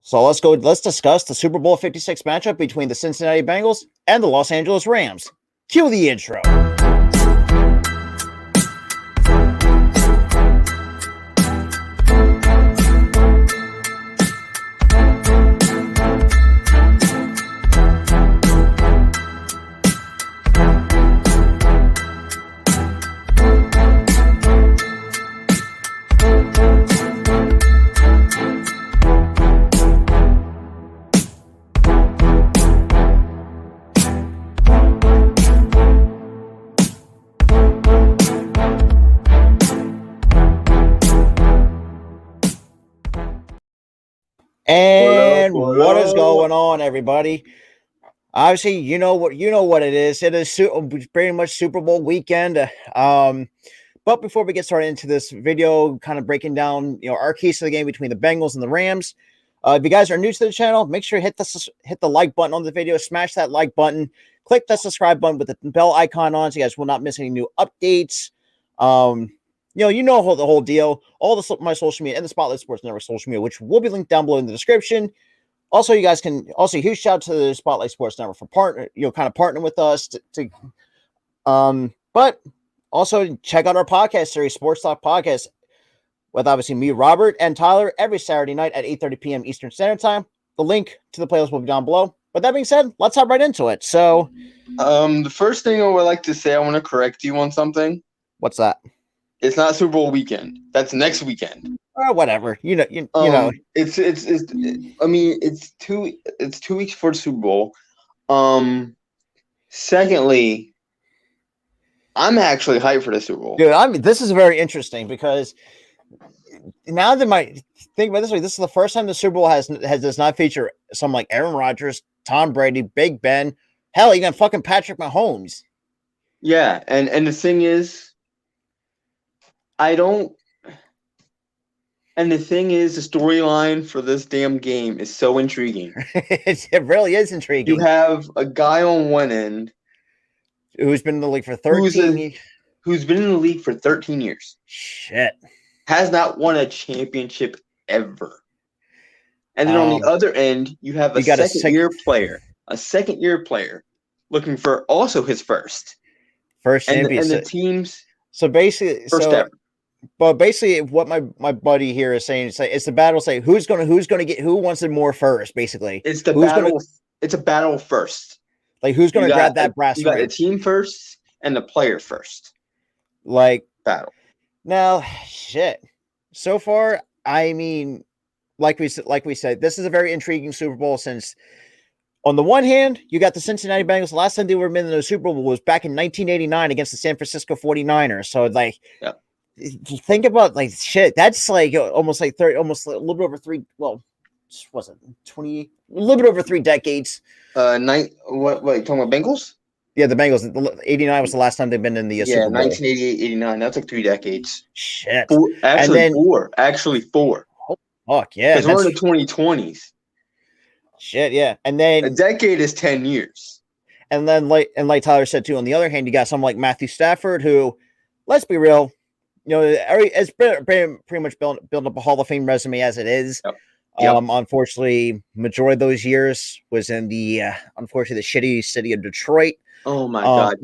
So let's discuss the Super Bowl 56 matchup between the Cincinnati Bengals and the Los Angeles Rams. Cue the intro. And what is going on, everybody? Obviously, you know what it is. It is pretty much Super Bowl weekend. But before we get started into this video, kind of breaking down, our keys to the game between the Bengals and the Rams. If you guys are new to the channel, make sure you hit the like button on the video, smash that like button, click that subscribe button with the bell icon on, so you guys will not miss any new updates. The whole deal. All my social media and the Spotlight Sports Network social media, which will be linked down below in the description. Also, you guys can huge shout out to the Spotlight Sports Network for partnering with us but also check out our podcast series, Sports Talk Podcast, with obviously me, Robert, and Tyler every Saturday night at 8:30 p.m. Eastern Standard Time. The link to the playlist will be down below. But that being said, let's hop right into it. So, the first thing I would like to say, I want to correct you on something. What's that? It's not Super Bowl weekend. That's next weekend. Or whatever. You know. It's 2 weeks for the Super Bowl. Secondly, I'm actually hyped for the Super Bowl. Dude, this is very interesting because now that think about it this way, this is the first time the Super Bowl does not feature someone like Aaron Rodgers, Tom Brady, Big Ben, hell, even fucking Patrick Mahomes. Yeah, and the thing is, the storyline for this damn game is so intriguing. It really is intriguing. You have a guy on one end who's been in the league for 13 years. Who's been in the league for 13 years. Shit. Has not won a championship ever. And then on the other end, you have a second-year player looking for also his first championship. And the teams. So basically, ever. But basically, what my buddy here is saying is it's the battle. Say who wants it more first. Basically, it's the battle. It's a battle first. Like who's going to grab that brass? You got the team first and the player first. Like battle. Now, shit. So far, I mean, like we said, this is a very intriguing Super Bowl since, on the one hand, you got the Cincinnati Bengals. The last time they were in the Super Bowl was back in 1989 against the San Francisco 49ers. So, think about, shit, that's almost a little bit over 3, well, was it 20, a little bit over 3 decades. What, you talking about Bengals? Yeah, the Bengals. 89 was the last time they've been in the Super Bowl. 1988, 89. That's 3 decades. Shit. Four. Actually, 4. Oh, fuck, yeah. Because we're in the 2020s. Shit, yeah. And then a decade is 10 years. And then, like Tyler said, too, on the other hand, you got someone like Matthew Stafford, who, let's be real, it's pretty much built up a Hall of Fame resume as it is. Yep. Unfortunately, majority of those years was in the shitty city of Detroit. Oh my God!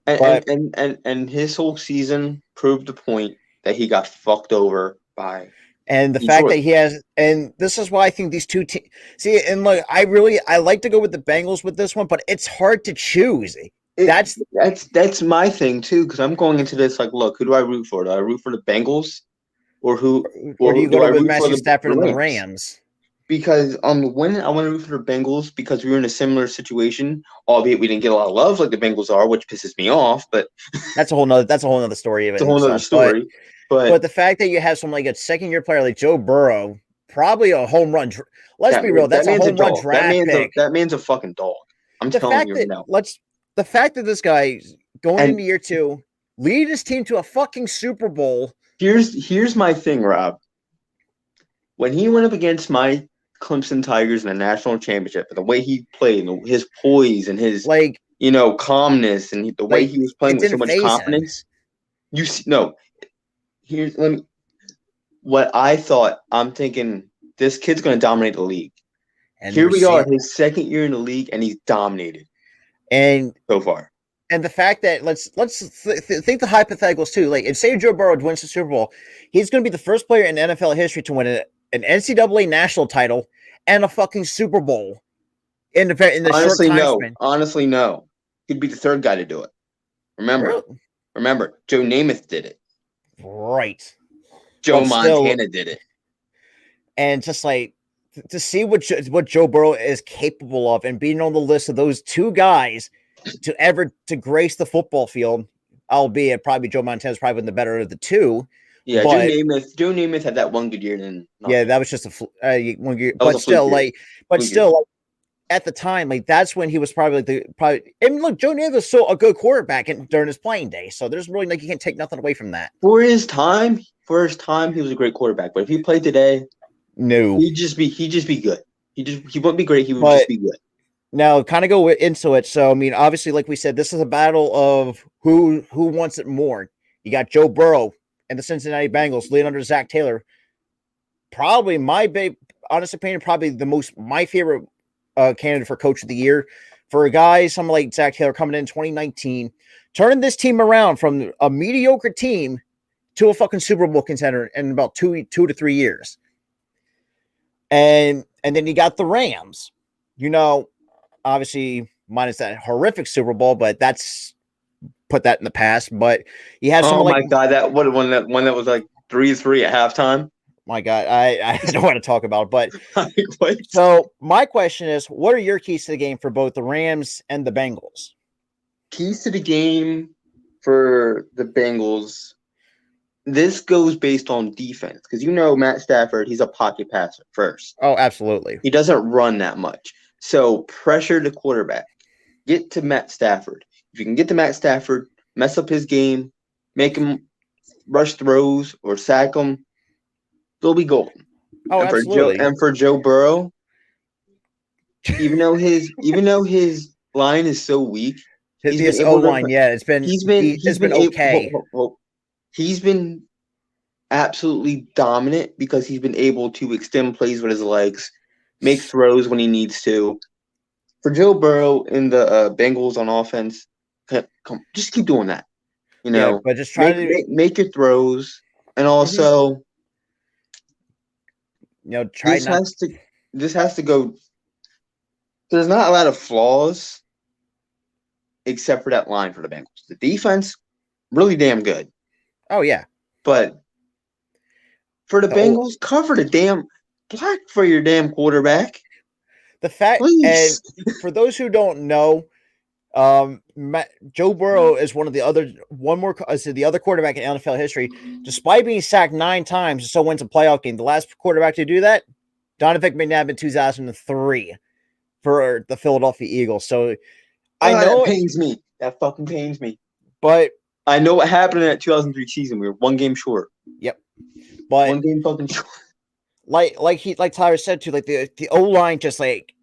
And his whole season proved the point that he got fucked over by. And the fact that he has, and this is why I think these two teams. See, and I like to go with the Bengals with this one, but it's hard to choose. That's my thing too, because I'm going into this look, who do I root for? Do I root for the Bengals, or do you go with Matthew Stafford and the Rams? Because on the one hand, I want to root for the Bengals because we were in a similar situation, albeit we didn't get a lot of love like the Bengals are, which pisses me off. But that's a whole nother story. It's a whole nother story. But the fact that you have someone like a second-year player like Joe Burrow, probably a home run. Let's be real, that's a home run draft pick. That man's a fucking dog. I'm telling you now. The fact that this guy going into year 2, lead his team to a fucking Super Bowl. Here's my thing, Rob. When he went up against my Clemson Tigers in the national championship, the way he played, his poise and his calmness, and the way he was playing with so much confidence. What I thought. I'm thinking this kid's going to dominate the league. And here we are, his second year in the league, and he's dominated. And so far. And the fact that let's think the hypotheticals too. Like, if say Joe Burrow wins the Super Bowl, he's going to be the first player in NFL history to win an NCAA national title and a fucking Super Bowl in the honestly, short time no. span. Honestly, no. He'd be the third guy to do it. Remember, Joe Namath did it. Right. Joe Montana did it. And just like to see what Joe Burrow is capable of, and being on the list of those two guys to grace the football field, albeit probably Joe Montana's probably the better of the two. Yeah, but Joe Namath had that one good year. Then that was just a one year, but still, at the time, like that's when he was probably and look, Joe Namath was still a good quarterback during his playing days. So there's really you can't take nothing away from that. For his time, he was a great quarterback. But if he played today, no, he'd just be good. He wouldn't be great. He would just be good. Now, kind of go into it. So, I mean, obviously, like we said, this is a battle of who wants it more. You got Joe Burrow and the Cincinnati Bengals leading under Zach Taylor. Probably honest opinion, probably my favorite candidate for Coach of the Year. For a guy, someone like Zach Taylor coming in 2019, turning this team around from a mediocre team to a fucking Super Bowl contender in about 2 to 3 years. And then you got the Rams. Obviously, minus that horrific Super Bowl, but put that in the past. But you have someone my God, that one that was like 3-3 at halftime. My God, I don't want to talk about it, but so my question is, what are your keys to the game for both the Rams and the Bengals? Keys to the game for the Bengals. This goes based on defense because Matt Stafford, he's a pocket passer first. Oh, absolutely. He doesn't run that much. So pressure the quarterback. Get to Matt Stafford. If you can get to Matt Stafford, mess up his game, make him rush throws or sack him, they'll be golden. Oh, absolutely. For Joe Burrow, even though his line is so weak, his O-line, it's been okay. He's been absolutely dominant because he's been able to extend plays with his legs, make throws when he needs to. For Joe Burrow and the Bengals on offense, just keep doing that. But just try to make your throws, and also, this has to go. There's not a lot of flaws, except for that line for the Bengals. The defense, really damn good. Oh yeah, but for the Bengals, cover the damn block for your damn quarterback. The fact, and for those who don't know, Joe Burrow is the other quarterback in NFL history, despite being sacked 9 times, still wins a playoff game. The last quarterback to do that, Donovan McNabb in 2003 for the Philadelphia Eagles. So I know that pains me. That fucking pains me. But I know what happened in that 2003 season. We were 1 game short. Yep. But 1 game fucking short. Like Tyler said too, like the O-line just like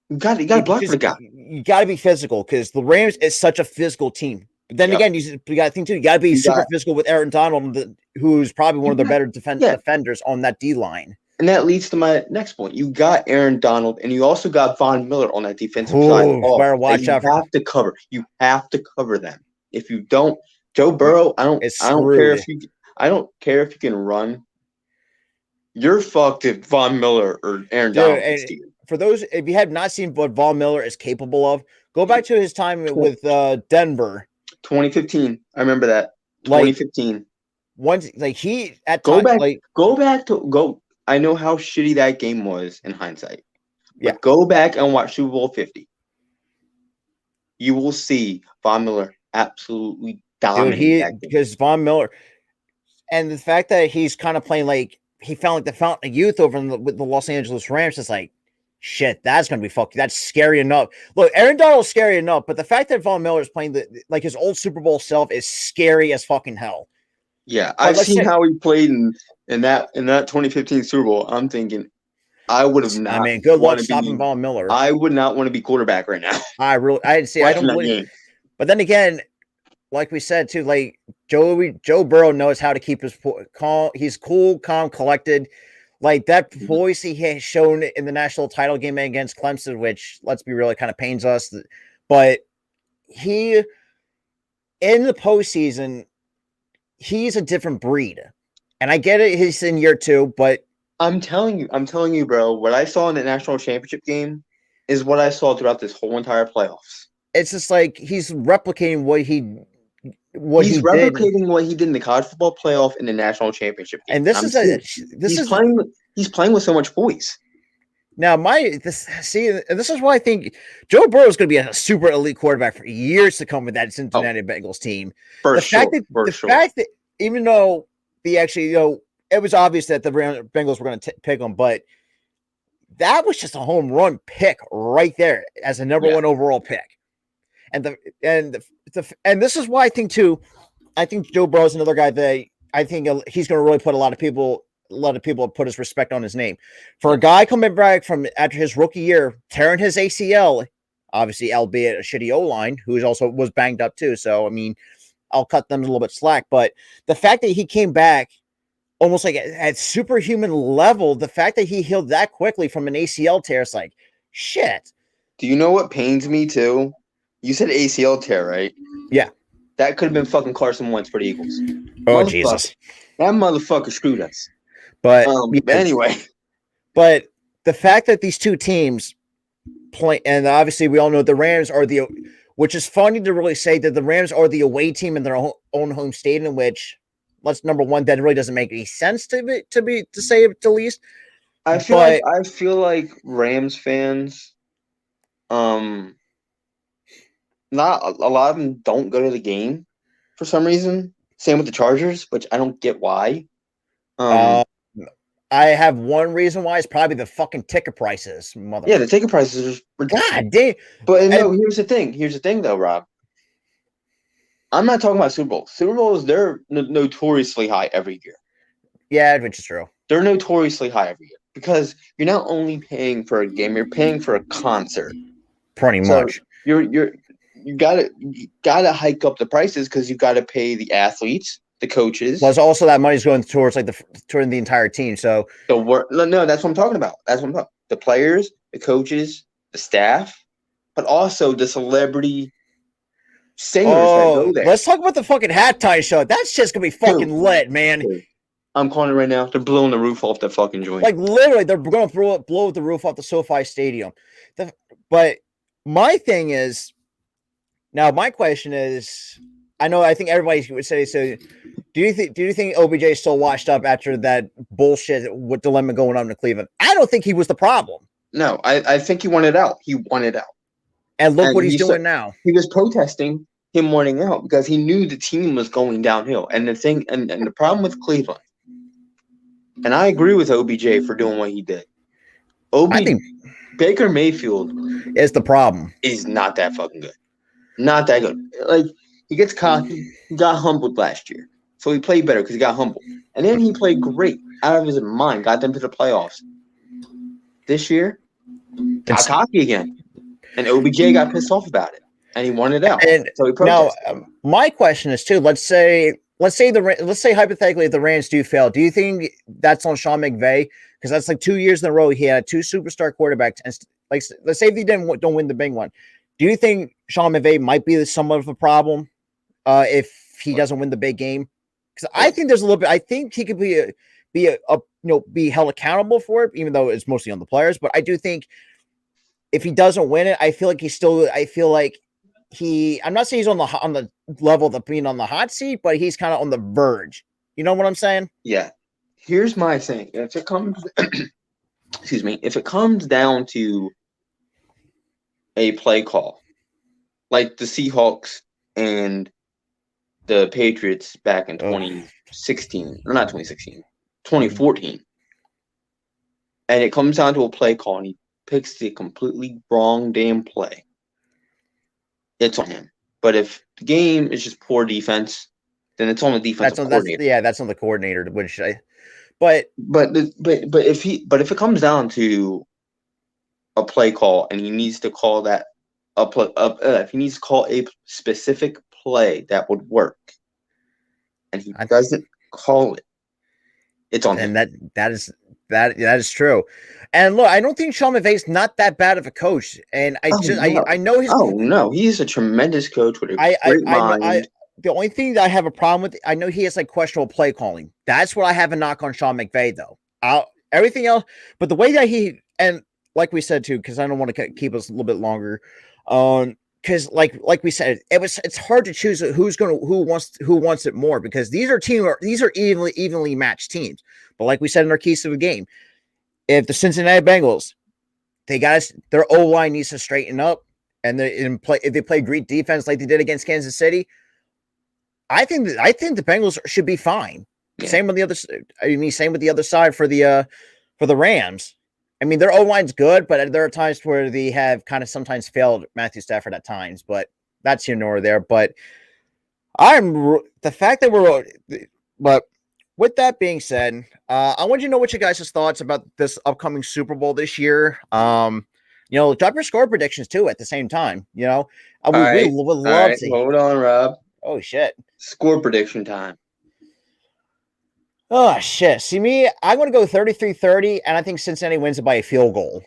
you got to block for the guy. You got to be physical because the Rams is such a physical team. But then again, you got to think too. You got to be super physical with Aaron Donald, who's probably one of the better defenders on that D line. And that leads to my next point. You got Aaron Donald, and you also got Von Miller on that defensive side. Watch out! You have to cover. You have to cover them. If you don't, Joe Burrow, I don't care if you can run. You're fucked if Von Miller or Aaron Donald. For those, if you have not seen what Von Miller is capable of, go back to his time with Denver. 2015. I remember that. 2015. I know how shitty that game was in hindsight. But go back and watch Super Bowl 50. You will see Von Miller absolutely dominate. Because Von Miller, and the fact that he's kind of playing like he found like the fountain of youth over with the Los Angeles Rams is like, shit, that's going to be fucking, that's scary enough. Look, Aaron Donald's scary enough, but the fact that Von Miller is playing his old Super Bowl self is scary as fucking hell. Yeah, I've seen how he played in that 2015 Super Bowl. I'm thinking, I would have not. I mean, good luck stopping Von Miller. I would not want to be quarterback right now. I don't believe. But then again, like we said too, like Joe Burrow knows how to keep his calm. He's cool, calm, collected. Like that poise he has shown in the national title game against Clemson, which, let's be real, kind of pains us. But he, in the postseason, he's a different breed. And I get it, he's in year 2, but I'm telling you, bro, what I saw in the national championship game is what I saw throughout this whole entire playoffs. It's just like he's replicating what he did. He's replicating what he did in the college football playoff in the national championship game. And he's playing with so much poise. Now, this is why I think Joe Burrow is going to be a super elite quarterback for years to come with that Cincinnati Bengals team. The fact that even though it was obvious that the Bengals were going to pick him, but that was just a home run pick right there as a number 1 overall pick. And this is why I think too. I think Joe Burrow is another guy that I think he's going to really put a lot of people put his respect on his name. For a guy coming back from after his rookie year, tearing his ACL, obviously, albeit a shitty O-line, who was banged up too. So I mean, I'll cut them a little bit slack. But the fact that he came back almost like at superhuman level, the fact that he healed that quickly from an ACL tear, it's like shit. Do you know what pains me too? You said ACL tear, right? Yeah. That could have been fucking Carson Wentz for the Eagles. Oh, Jesus. That motherfucker screwed us. But anyway. But the fact that these two teams play, and obviously we all know the Rams are which is funny to really say that the Rams are the away team in their own home stadium, which, number one, that really doesn't make any sense to say it the least. I feel like Rams fans, not a lot of them don't go to the game for some reason. Same with the Chargers, which I don't get why. I have one reason why. It's probably the fucking ticket prices, mother. Yeah, the ticket prices are God damn. But no, here's the thing. Here's the thing, though, Rob. I'm not talking about Super Bowl. Super Bowls, they're notoriously high every year. Yeah, which is true. They're notoriously high every year because you're not only paying for a game, you're paying for a concert. Pretty much. You gotta hike up the prices because you gotta pay the athletes, the coaches. Plus, also that money's going towards toward the entire team. So no, that's what I'm talking about. The players, the coaches, the staff, but also the celebrity singers that go there. Let's talk about the fucking halftime show. That's just gonna be fucking lit, man. I'm calling it right now. They're blowing the roof off the fucking joint. Like literally, they're gonna blow the roof off the SoFi Stadium. But my thing is. Now, my question is, I think everybody would say so. Do you think OBJ is still washed up after that bullshit with dilemma going on in Cleveland? I don't think he was the problem. No, I think he wanted out. He wanted out. And look what he's doing now. He was protesting him wanting out because he knew the team was going downhill. And the thing, and the problem with Cleveland, and I agree with OBJ for doing what he did. I think Baker Mayfield is the problem. Is not that fucking good. Not that good. Like, he gets cocky. He got humbled last year. So he played better because he got humbled. And then he played great. Out of his mind. Got them to the playoffs. This year, got cocky again. And OBJ got pissed off about it. And he wanted out. And so he protested. Now, my question is, too, let's say hypothetically if the Rams do fail, do you think that's on Sean McVay? Because that's like 2 years in a row he had 2 superstar quarterbacks. And like, let's say if they don't win the big one. Do you think Sean McVay might be somewhat of a problem if he doesn't win the big game? Because I think there's a little bit. I think he could be held accountable for it, even though it's mostly on the players. But I do think if he doesn't win it, I feel like I'm not saying he's on the level of being on the hot seat, but he's kind of on the verge. You know what I'm saying? Yeah. Here's my thing. If it comes, if it comes down to a play call, like the Seahawks and the Patriots back in 2016, or not 2016, 2014, and it comes down to a play call, and he picks the completely wrong damn play, it's on him. But if the game is just poor defense, then it's on the defensive coordinator. That's on the coordinator. But if it comes down to a play call and he needs to call that if he needs to call a specific play that would work, and he doesn't call it, it's on him. And That is true. And look, I don't think Sean McVay's not that bad of a coach. And I know his. Oh no, he's a tremendous coach with a great mind. The only thing that I have a problem with, I know he has like questionable play calling. That's what I have a knock on Sean McVay though. Everything else, but the way that he, and like we said too, because I don't want to keep us a little bit longer. Because like we said, it's hard to choose who wants it more, because these are evenly matched teams. But like we said in our keys to the game, if the Cincinnati Bengals, their O-line needs to straighten up, and if they play great defense like they did against Kansas City, I think the Bengals should be fine. Yeah. Same with the other side for the Rams. I mean, their O-line's good, but there are times where they have kind of sometimes failed Matthew Stafford at times, but that's here nor there. But with that being said, I want you to know what you guys' thoughts about this upcoming Super Bowl this year. Drop your score predictions too at the same time. We would love to. Hold on, Rob. Oh shit! Score prediction time. Oh shit! See me, I'm going to go 33-30, and I think Cincinnati wins it by a field goal.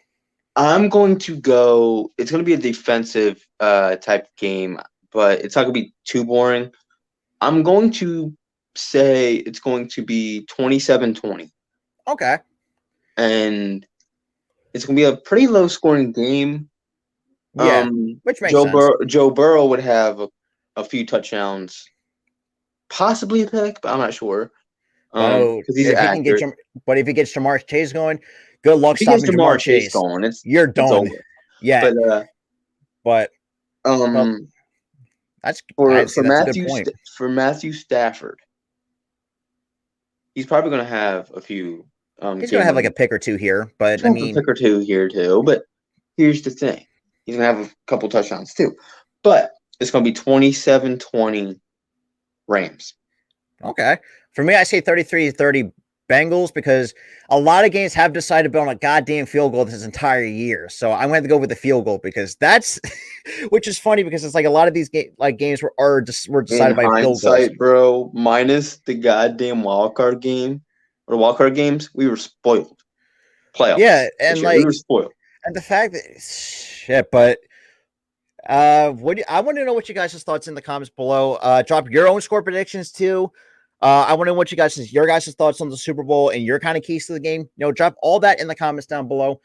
I'm going to go. It's going to be a defensive type game, but it's not going to be too boring. I'm going to say it's going to be 27-20. Okay. And it's going to be a pretty low scoring game. Yeah, which makes sense. Joe Burrow would have a few touchdowns, possibly a pick, but I'm not sure. Because he's accurate. But if he gets Jamar Chase going, good luck stopping Jamar Chase going. You're done. Yeah. But that's for Matthew Stafford. He's probably going to have a few. He's going to have like a pick or two here, but I mean, a pick or two here too. But here's the thing: he's going to have a couple touchdowns too. But it's going to be 27-20 Rams. Okay, for me, I say 33-30 Bengals, because a lot of games have decided on a goddamn field goal this entire year. So I'm going to have to go with the field goal, because that's, which is funny, because it's like a lot of these games were decided by field goals. Bro, minus the goddamn wildcard game or wildcard games, we were spoiled. Playoffs. Yeah, and we were spoiled. And the fact that shit, but I want to know what you guys' thoughts in the comments below. Drop your own score predictions too. I want to know what your guys' thoughts on the Super Bowl and your kind of keys to the game. Drop all that in the comments down below.